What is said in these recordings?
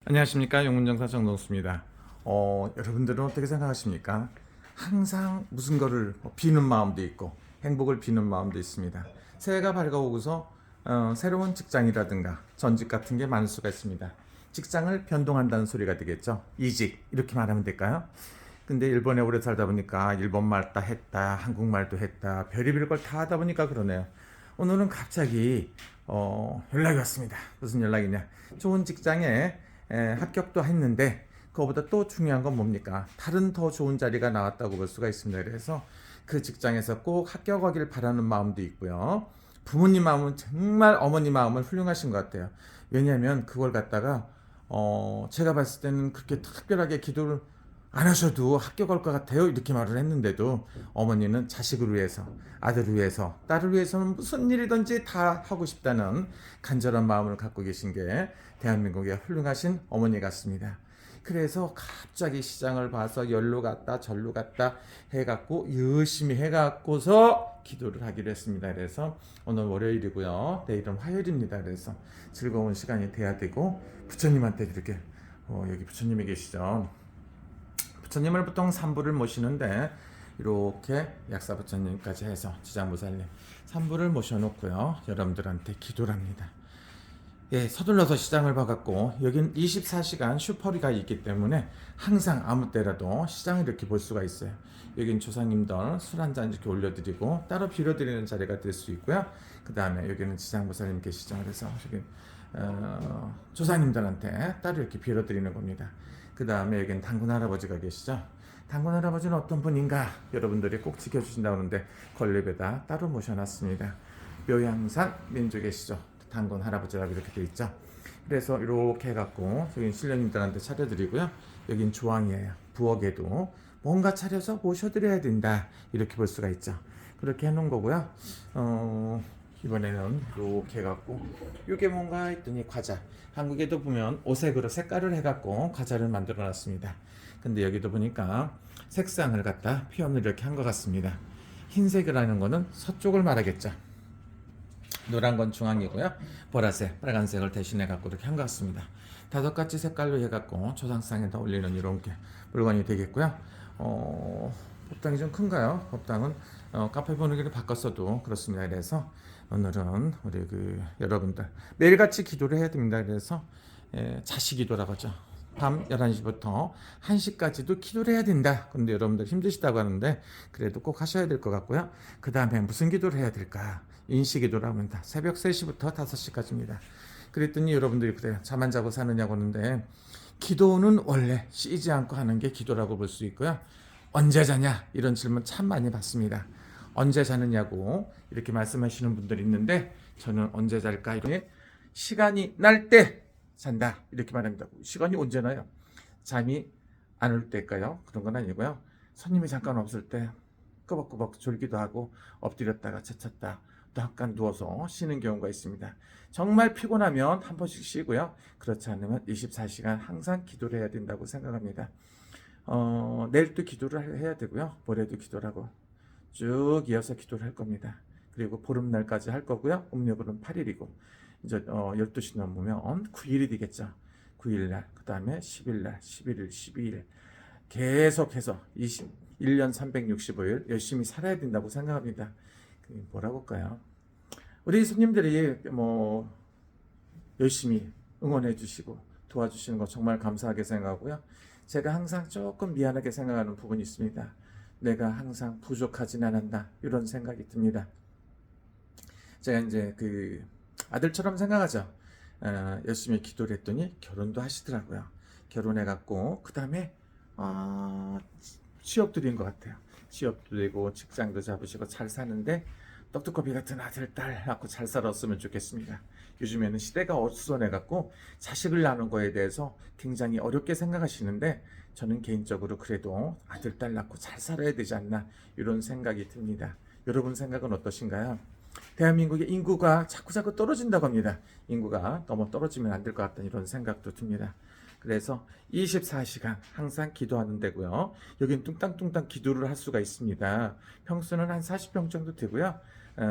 안녕하십니까, 용문정사 정동수입니다. 여러분들은 어떻게 생각하십니까? 항상 무슨 거를 비는 마음도 있고 행복을 비는 마음도 있습니다. 새해가 밝아오고서 새로운 직장이라든가 전직 같은 게 많을 수가 있습니다. 직장을 변동한다는 소리가 되겠죠. 이직 이렇게 말하면 될까요? 근데 일본에 오래 살다 보니까 일본말 다 했다, 한국말도 했다, 별의별 걸 다 하다 보니까 그러네요. 오늘은 갑자기 연락이 왔습니다. 무슨 연락이냐? 좋은 직장에 합격도 했는데 그거보다 또 중요한 건 뭡니까? 다른 더 좋은 자리가 나왔다고 볼 수가 있습니다. 그래서 그 직장에서 꼭 합격하길 바라는 마음도 있고요. 부모님 마음은 정말 어머니 마음은 훌륭하신 것 같아요. 왜냐하면 그걸 갖다가 제가 봤을 때는 그렇게 특별하게 기도를 안 하셔도 합격할 것 같아요. 이렇게 말을 했는데도 어머니는 자식을 위해서, 아들을 위해서, 딸을 위해서는 무슨 일이든지 다 하고 싶다는 간절한 마음을 갖고 계신 게 대한민국의 훌륭하신 어머니 같습니다. 그래서 갑자기 시장을 봐서 열로 갔다 절로 갔다 해갖고 열심히 해갖고서 기도를 하기로 했습니다. 그래서 오늘 월요일이고요. 내일은 화요일입니다. 그래서 즐거운 시간이 돼야 되고 부처님한테 이렇게 여기 부처님이 계시죠. 부처님을 보통 삼부를 모시는데 이렇게 약사 부처님까지 해서 지장보살님 삼부를 모셔놓고요. 여러분들한테 기도를 합니다. 예, 서둘러서 시장을 봐갖고 여긴 24시간 슈퍼리가 있기 때문에 항상 아무 때라도 시장을 이렇게 볼 수가 있어요. 여긴 조상님들 술 한잔 이렇게 올려드리고 따로 빌어드리는 자리가 될 수 있고요. 그 다음에 여기는 지장보살님 계시죠. 그래서 여기 조상님들한테 따로 이렇게 빌어드리는 겁니다. 그 다음에 여기는 당군 할아버지가 계시죠. 당군 할아버지는 어떤 분인가 여러분들이 꼭 지켜주신다고 하는데 건립에다 따로 모셔놨습니다. 묘양산 민주 계시죠. 당군 할아버지라고 이렇게 돼 있죠. 그래서 이렇게 해갖고 여기 신령님들한테 차려드리고요. 여긴 조항이에요. 부엌에도 뭔가 차려서 모셔드려야 된다 이렇게 볼 수가 있죠. 그렇게 해놓은 거고요. 이번에는 이렇게 해갖고 이게 뭔가 했더니 과자. 한국에도 보면 오색으로 색깔을 해갖고 과자를 만들어놨습니다. 근데 여기도 보니까 색상을 갖다 표현을 이렇게 한 것 같습니다. 흰색이라는 거는 서쪽을 말하겠죠. 노란 건 중앙이고요. 보라색, 빨간색을 대신해 갖고 이렇게 한 것 같습니다. 5가지 색깔로 해갖고 조상상에다 올리는 이런 게 물건이 되겠고요. 법당이 좀 큰가요? 법당은 카페 분위기를 바꿨어도 그렇습니다. 그래서 오늘은 우리 여러분들 매일같이 기도를 해야 됩니다. 그래서 자시 기도라고 하죠. 밤 11시부터 1시까지도 기도를 해야 된다. 근데 여러분들 힘드시다고 하는데 그래도 꼭 하셔야 될 것 같고요. 그 다음에 무슨 기도를 해야 될까? 인시 기도를 합니다. 새벽 3시부터 5시까지입니다. 그랬더니 여러분들이 그래요. 잠 안 자고 사느냐고 하는데 기도는 원래 쉬지 않고 하는 게 기도라고 볼 수 있고요. 언제 자냐? 이런 질문 참 많이 받습니다. 언제 자느냐고 이렇게 말씀하시는 분들이 있는데 저는 언제 잘까? 이렇게 시간이 날 때 잔다 이렇게 말합니다. 시간이 언제 나요? 잠이 안 올 때일까요? 그런 건 아니고요. 손님이 잠깐 없을 때 꾸벅꾸벅 졸기도 하고 엎드렸다가 차찼다 또 잠깐 누워서 쉬는 경우가 있습니다. 정말 피곤하면 한 번씩 쉬고요. 그렇지 않으면 24시간 항상 기도를 해야 된다고 생각합니다. 내일도 기도를 해야 되고요. 모레도 기도를 하고 쭉 이어서 기도를 할 겁니다. 그리고 보름날까지 할 거고요. 음력으로는 8일이고 이제 12시 넘으면 9일이 되겠죠. 9일날, 그 다음에 10일날, 11일, 12일 계속해서 1년 365일 열심히 살아야 된다고 생각합니다. 뭐라고 할까요? 우리 손님들이 열심히 응원해 주시고 도와주시는 거 정말 감사하게 생각하고요. 제가 항상 조금 미안하게 생각하는 부분이 있습니다. 내가 항상 부족하진 않았나 이런 생각이 듭니다. 제가 이제 아들처럼 생각하죠. 열심히 기도를 했더니 결혼도 하시더라고요. 결혼해갖고 그 다음에 취업도 된 것 같아요. 취업도 되고 직장도 잡으시고 잘 사는데 떡두꺼비 같은 아들, 딸 낳고 잘 살았으면 좋겠습니다. 요즘에는 시대가 어수선해갖고 자식을 낳는 거에 대해서 굉장히 어렵게 생각하시는데 저는 개인적으로 그래도 아들, 딸 낳고 잘 살아야 되지 않나 이런 생각이 듭니다. 여러분 생각은 어떠신가요? 대한민국의 인구가 자꾸 떨어진다고 합니다. 인구가 너무 떨어지면 안 될 것 같다는 이런 생각도 듭니다. 그래서 24시간 항상 기도하는 데고요. 여긴 뚱땅뚱땅 기도를 할 수가 있습니다. 평수는 한 40평 정도 되고요.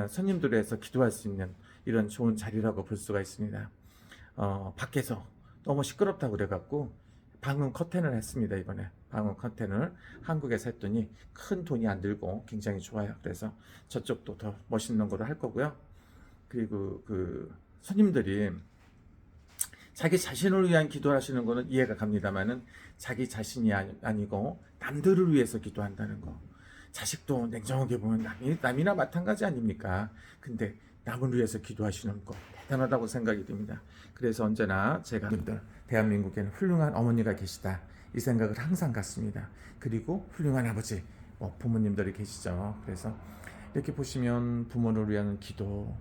손님들에서 기도할 수 있는 이런 좋은 자리라고 볼 수가 있습니다. 밖에서 너무 시끄럽다고 그래갖고 방음 커튼을 했습니다. 이번에 방음 커튼을 한국에서 했더니 큰 돈이 안 들고 굉장히 좋아요. 그래서 저쪽도 더 멋있는 거로 할 거고요. 그리고 그 손님들이 자기 자신을 위한 기도를 하시는 거는 이해가 갑니다만은 자기 자신이 아니고 남들을 위해서 기도한다는 거. 자식도 냉정하게 보면 남이나 마찬가지 아닙니까? 근데 남을 위해서 기도하시는 거 대단하다고 생각이 듭니다. 그래서 언제나 제가 대한민국에는 훌륭한 어머니가 계시다 이 생각을 항상 갖습니다. 그리고 훌륭한 아버지, 부모님들이 계시죠. 그래서 이렇게 보시면 부모를 위한 기도,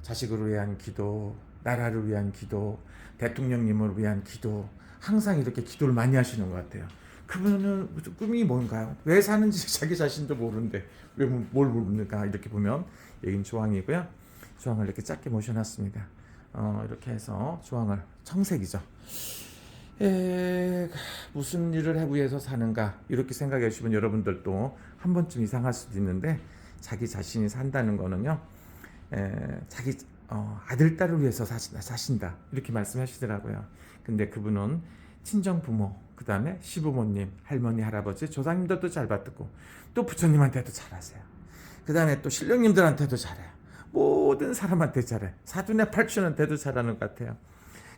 자식을 위한 기도, 나라를 위한 기도, 대통령님을 위한 기도, 항상 이렇게 기도를 많이 하시는 것 같아요. 그분은 꿈이 뭔가요? 왜 사는지 자기 자신도 모르는데 왜 뭘 모릅니까? 이렇게 보면 여긴 조항이고요. 조항을 이렇게 짧게 모셔놨습니다. 이렇게 해서 조항을 청색이죠. 무슨 일을 하기 위해서 사는가 이렇게 생각해 주시면 여러분들도 한 번쯤 이상할 수도 있는데 자기 자신이 산다는 거는요. 자기 아들 딸을 위해서 사신다 이렇게 말씀하시더라고요. 근데 그분은 친정 부모, 그 다음에 시부모님, 할머니, 할아버지, 조상님들도 잘 받듣고 또 부처님한테도 잘하세요. 그 다음에 또 신령님들한테도 잘해요. 모든 사람한테 잘해. 사돈의 팔촌한테도 잘하는 것 같아요.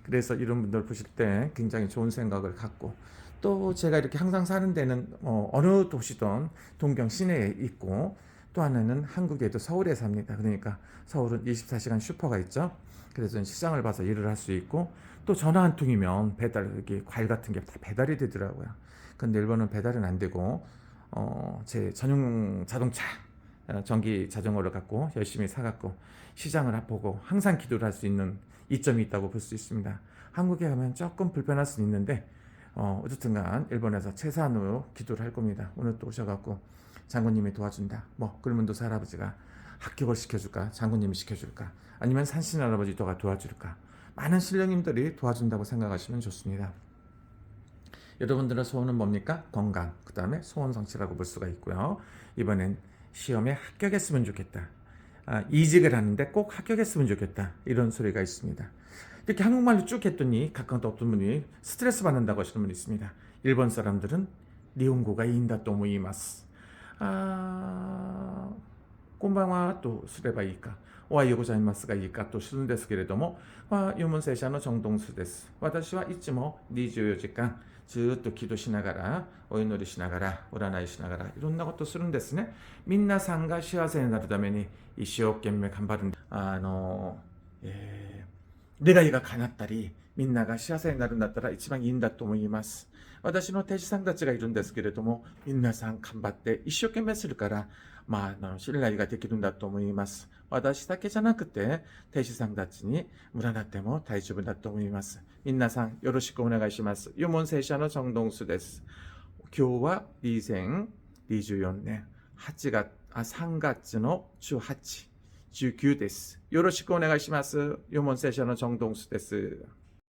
그래서 이런 분들 보실 때 굉장히 좋은 생각을 갖고 또 제가 이렇게 항상 사는 데는 어느 도시든 동경 시내에 있고 또 하나는 한국에도 서울에 삽니다. 그러니까 서울은 24시간 슈퍼가 있죠. 그래서 시장을 봐서 일을 할 수 있고 또 전화 한 통이면 배달, 이렇게 과일 같은 게 다 배달이 되더라고요. 근데 일본은 배달은 안 되고 제 전용 자동차 전기 자전거를 갖고 열심히 사갖고 시장을 보고 항상 기도를 할 수 있는 이점이 있다고 볼 수 있습니다. 한국에 가면 조금 불편할 수 있는데 어쨌든간 일본에서 최소한으로 기도를 할 겁니다. 오늘 또 오셔갖고 장군님이 도와준다. 그러면 또 할아버지가 합격을 시켜줄까? 장군님이 시켜줄까? 아니면 산신 할아버지 도와줄까? 많은 신령님들이 도와준다고 생각하시면 좋습니다. 여러분들의 소원은 뭡니까? 건강, 그 다음에 소원 성취라고 볼 수가 있고요. 이번엔 시험에 합격했으면 좋겠다. 이직을 하는데 꼭 합격했으면 좋겠다. 이런 소리가 있습니다. 이렇게 한국말로 쭉 했더니 가까운 어떤 분이 스트레스 받는다고 하시는 분이 있습니다. 일본 사람들은 니혼고가 이인다 또 모이마스. こんばんはとすればいいか。おはようございますがいいかとするんですけれども、入門聖者のチョンドンスです。私はいつも24時間ずっと祈祷しながら、お祈りしながら、占いしながら、いろんなことをするんですね。みんなさんが幸せになるために一生懸命頑張るんです。願いが叶ったり、みんなが幸せになるんだったら一番いいんだと思います。私の弟子さんたちがいるんですけれども、皆さん頑張って一生懸命するから、信頼ができるんだと思います。私だけじゃなくて、弟子さんたちに占っても大丈夫だと思います。皆さんよろしくお願いします。유문聖者の정동수です。今日は2024年8月、3月の18、19です。よろしくお願いします。유문聖者の정동수です。